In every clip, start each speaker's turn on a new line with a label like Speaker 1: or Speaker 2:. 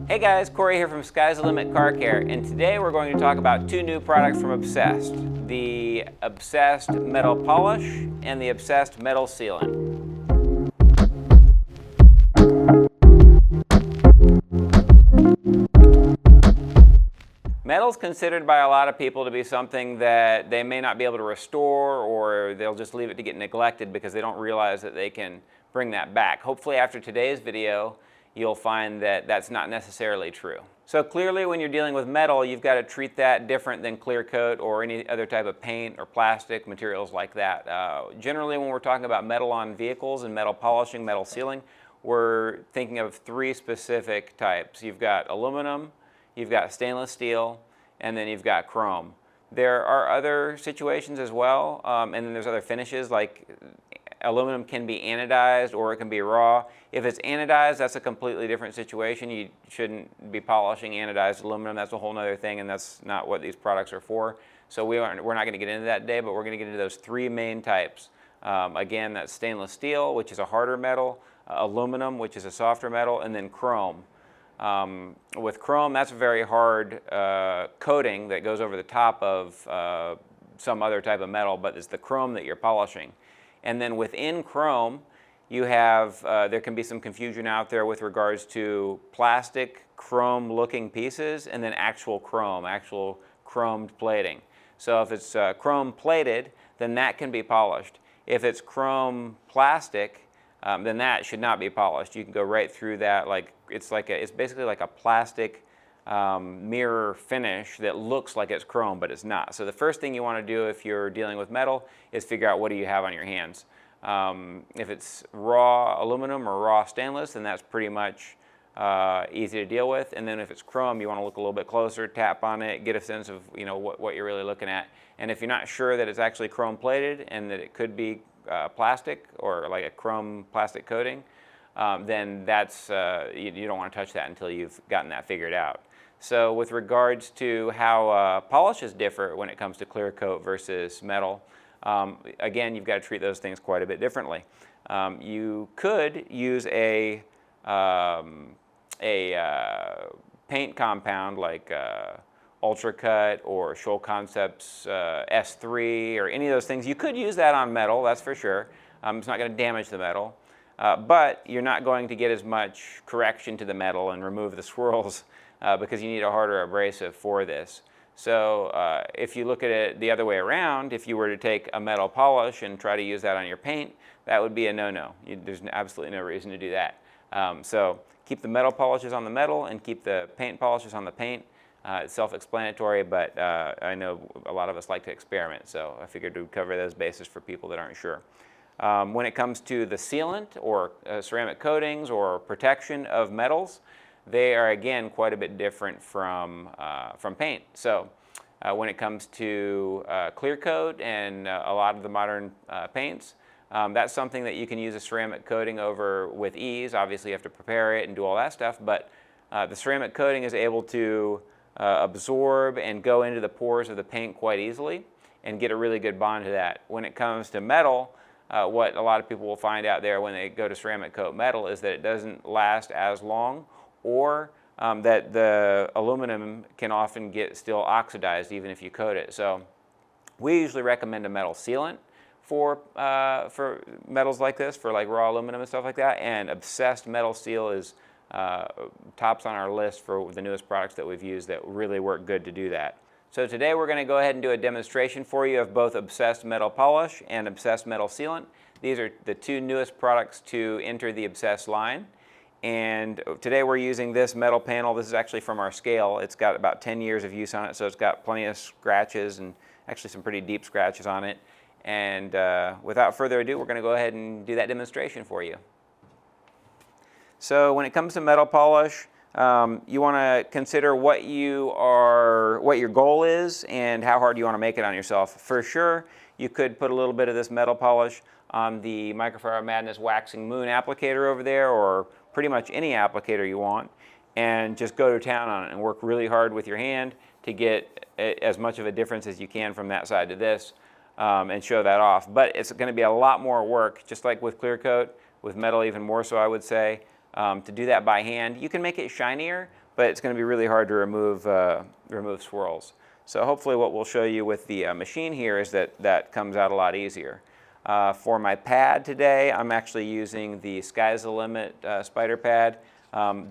Speaker 1: Hey guys, Corey here from Sky's the Limit Car Care, and today we're going to talk about two new products from Obsessed, the Obsessed Metal Polish and the Obsessed Metal Sealant. Metal is considered by a lot of people to be something that they may not be able to restore, or they'll just leave it to get neglected because they don't realize that they can bring that back. Hopefully after today's video, you'll find that that's not necessarily true. So clearly when you're dealing with metal, you've got to treat that different than clear coat or any other type of paint or plastic materials like that. Generally when we're talking about metal on vehicles and metal polishing, metal sealing, we're thinking of three specific types. You've got aluminum, you've got stainless steel, and then you've got chrome. There are other situations as well, and then there's other finishes like aluminum can be anodized or it can be raw. If it's anodized, that's a completely different situation. You shouldn't be polishing anodized aluminum. That's a whole other thing, and that's not what these products are for. So we're not going to get into that today, but we're going to get into those three main types. Again, that's stainless steel, which is a harder metal, aluminum, which is a softer metal, and then chrome. With chrome, that's a very hard coating that goes over the top of some other type of metal, but it's the chrome that you're polishing. And then within chrome, you have, there can be some confusion out there with regards to plastic chrome looking pieces and then actual chromed plating. So if it's chrome plated, then that can be polished. If it's chrome plastic, then that should not be polished. You can go right through that it's basically like a plastic mirror finish that looks like it's chrome, but it's not. So the first thing you want to do if you're dealing with metal is figure out what do you have on your hands. If it's raw aluminum or raw stainless, then that's pretty much easy to deal with. And then if it's chrome, you want to look a little bit closer, tap on it, get a sense of what you're really looking at. And if you're not sure that it's actually chrome plated and that it could be plastic or like a chrome plastic coating, then that's you don't want to touch that until you've gotten that figured out. So with regards to how polishes differ when it comes to clear coat versus metal, again, you've got to treat those things quite a bit differently. You could use a paint compound like Ultracut or Shoal Concepts S3 or any of those things. You could use that on metal, that's for sure. It's not going to damage the metal, but you're not going to get as much correction to the metal and remove the swirls because you need a harder abrasive for this. So if you look at it the other way around, if you were to take a metal polish and try to use that on your paint, that would be a no-no. There's absolutely no reason to do that. So keep the metal polishes on the metal and keep the paint polishes on the paint. It's self-explanatory, but I know a lot of us like to experiment, so I figured we'd cover those bases for people that aren't sure. When it comes to the sealant or ceramic coatings or protection of metals, they are again quite a bit different from paint. So when it comes to clear coat and a lot of the modern paints, that's something that you can use a ceramic coating over with ease. Obviously you have to prepare it and do all that stuff, but the ceramic coating is able to absorb and go into the pores of the paint quite easily and get a really good bond to that. When it comes to metal, what a lot of people will find out there when they go to ceramic coat metal is that it doesn't last as long, or that the aluminum can often get still oxidized even if you coat it. So we usually recommend a metal sealant for metals like this, for like raw aluminum and stuff like that, and Obsessed Metal Seal is tops on our list for the newest products that we've used that really work good to do that. So today we're going to go ahead and do a demonstration for you of both Obsessed Metal Polish and Obsessed Metal Sealant. These are the two newest products to enter the Obsessed line. And today we're using this metal panel. This is actually from our scale. It's got about 10 years of use on it, so it's got plenty of scratches and actually some pretty deep scratches on it. And without further ado, we're going to go ahead and do that demonstration for you. So when it comes to metal polish, you want to consider what your goal is and how hard you want to make it on yourself. For sure, you could put a little bit of this metal polish on the Microfiber Madness Waxing Moon applicator over there, or pretty much any applicator you want, and just go to town on it and work really hard with your hand to get as much of a difference as you can from that side to this, and show that off. But it's going to be a lot more work, just like with clear coat, with metal even more so I would say, to do that by hand. You can make it shinier, but it's going to be really hard to remove swirls. So hopefully what we'll show you with the machine here is that comes out a lot easier. For my pad today, I'm actually using the Sky's the Limit spider pad.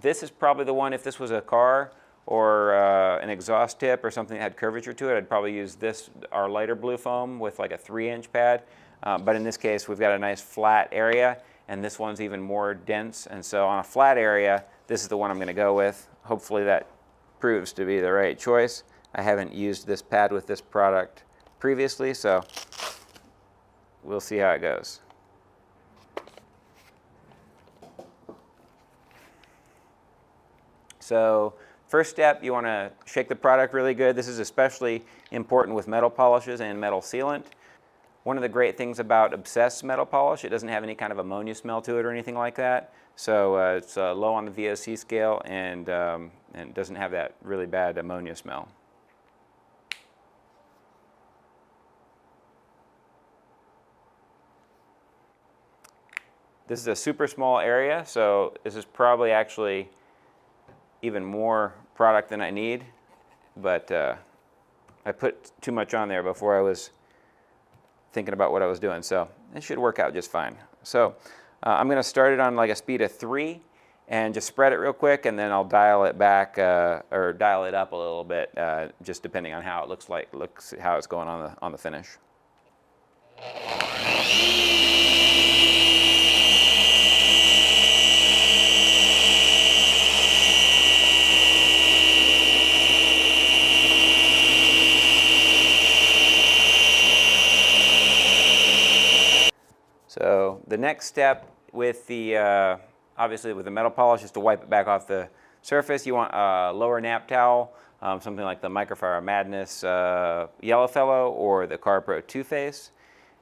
Speaker 1: This is probably the one, if this was a car or an exhaust tip or something that had curvature to it, I'd probably use this, our lighter blue foam with like a 3-inch pad. But in this case, we've got a nice flat area, and this one's even more dense. And so on a flat area, this is the one I'm going to go with. Hopefully that proves to be the right choice. I haven't used this pad with this product previously, so we'll see how it goes. So first step, you want to shake the product really good. This is especially important with metal polishes and metal sealant. One of the great things about OBSSSSD Metal Polish, it doesn't have any kind of ammonia smell to it or anything like that. So it's low on the VOC scale and doesn't have that really bad ammonia smell. This is a super small area, so this is probably actually even more product than I need, but I put too much on there before I was thinking about what I was doing, so it should work out just fine. So I'm going to start it on like a speed of 3 and just spread it real quick, and then I'll dial it back or dial it up a little bit, just depending on how it looks how it's going on the finish. So the next step with the, obviously with the metal polish is to wipe it back off the surface. You want a lower nap towel, something like the Microfiber Madness Yellowfellow or the CarPro Two Face,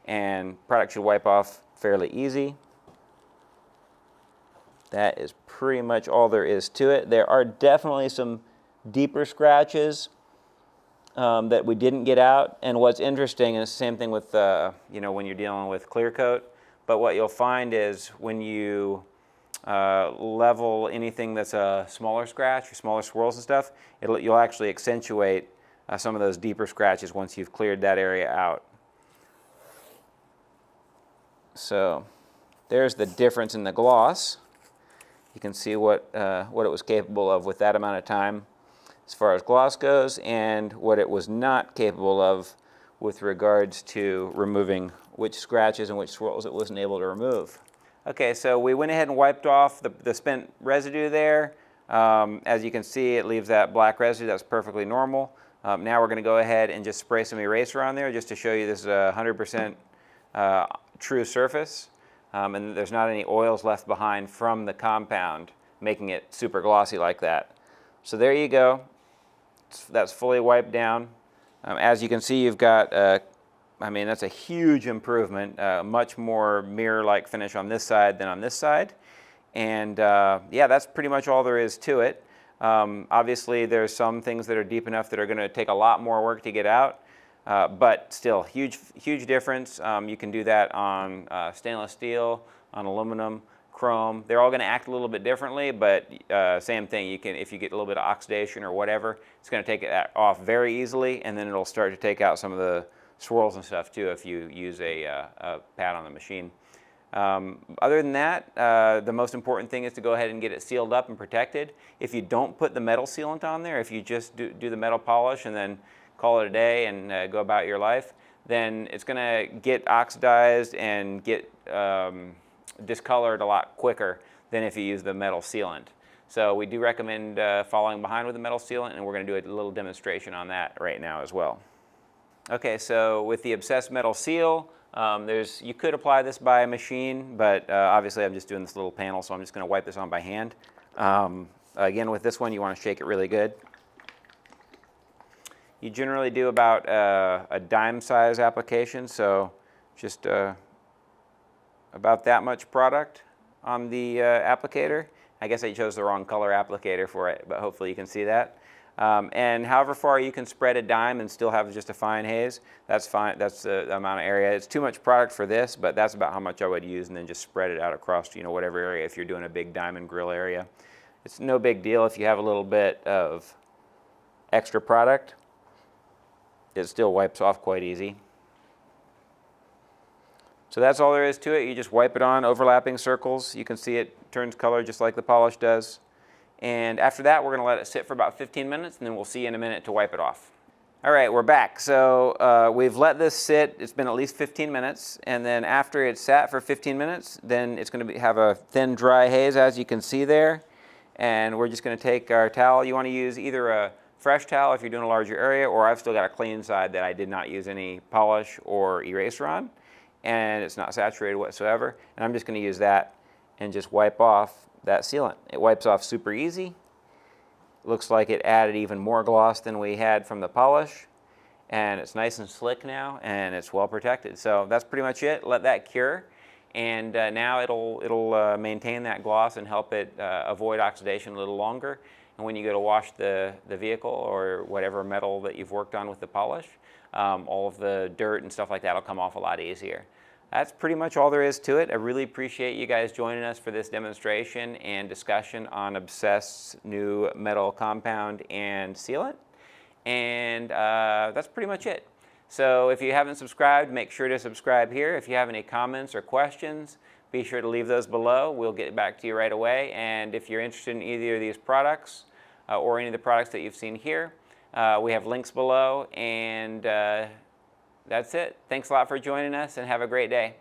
Speaker 1: and product should wipe off fairly easy. That is pretty much all there is to it. There are definitely some deeper scratches that we didn't get out, and what's interesting, and it's the same thing with you know, when you're dealing with clear coat, but what you'll find is when you level anything that's a smaller scratch or smaller swirls and stuff, you'll actually accentuate some of those deeper scratches once you've cleared that area out. So there's the difference in the gloss. You can see what it was capable of with that amount of time as far as gloss goes, and what it was not capable of with regards to removing which scratches and which swirls it wasn't able to remove. Okay, so we went ahead and wiped off the spent residue there. As you can see, it leaves that black residue. That's perfectly normal. Now we're going to go ahead and just spray some eraser on there just to show you this is a 100% true surface. And there's not any oils left behind from the compound, making it super glossy like that. So there you go. That's fully wiped down. As you can see, you've got, I mean, that's a huge improvement, much more mirror-like finish on this side than on this side. And yeah, that's pretty much all there is to it. Obviously, there's some things that are deep enough that are going to take a lot more work to get out, but still, huge difference. You can do that on stainless steel, on aluminum, chrome. They're all going to act a little bit differently, but same thing. You can, if you get a little bit of oxidation or whatever, it's going to take that off very easily, and then it'll start to take out some of the swirls and stuff too if you use a pad on the machine. Other than that, the most important thing is to go ahead and get it sealed up and protected. If you don't put the metal sealant on there, if you just do the metal polish and then call it a day and go about your life, then it's going to get oxidized and get discolored a lot quicker than if you use the metal sealant. So we do recommend following behind with the metal sealant, and we're going to do a little demonstration on that right now as well. Okay, so with the OBSSSSD Metal Seal, you could apply this by a machine, but obviously I'm just doing this little panel, so I'm just going to wipe this on by hand. Again, with this one, you want to shake it really good. You generally do about a dime size application, so just about that much product on the applicator. I guess I chose the wrong color applicator for it, but hopefully you can see that. And however far you can spread a dime and still have just a fine haze, that's fine. That's the amount of area. It's too much product for this, but that's about how much I would use, and then just spread it out across, you know, whatever area if you're doing a big diamond grill area. It's no big deal if you have a little bit of extra product. It still wipes off quite easy. So that's all there is to it. You just wipe it on overlapping circles. You can see it turns color just like the polish does. And after that, we're going to let it sit for about 15 minutes, and then we'll see you in a minute to wipe it off. All right, we're back. So we've let this sit. It's been at least 15 minutes. And then after it's sat for 15 minutes, then it's going to have a thin, dry haze, as you can see there. And we're just going to take our towel. You want to use either a fresh towel if you're doing a larger area, or I've still got a clean side that I did not use any polish or eraser on, and it's not saturated whatsoever. And I'm just going to use that and just wipe off that sealant. It wipes off super easy. Looks like it added even more gloss than we had from the polish, and it's nice and slick now, and it's well protected. So that's pretty much it. Let that cure, and now it'll maintain that gloss and help it avoid oxidation a little longer. And when you go to wash the vehicle or whatever metal that you've worked on with the polish, all of the dirt and stuff like that will come off a lot easier. That's pretty much all there is to it. I really appreciate you guys joining us for this demonstration and discussion on OBSSSS's new metal compound and sealant. And that's pretty much it. So if you haven't subscribed, make sure to subscribe here. If you have any comments or questions, be sure to leave those below. We'll get back to you right away. And if you're interested in either of these products or any of the products that you've seen here, we have links below. And that's it. Thanks a lot for joining us, and have a great day.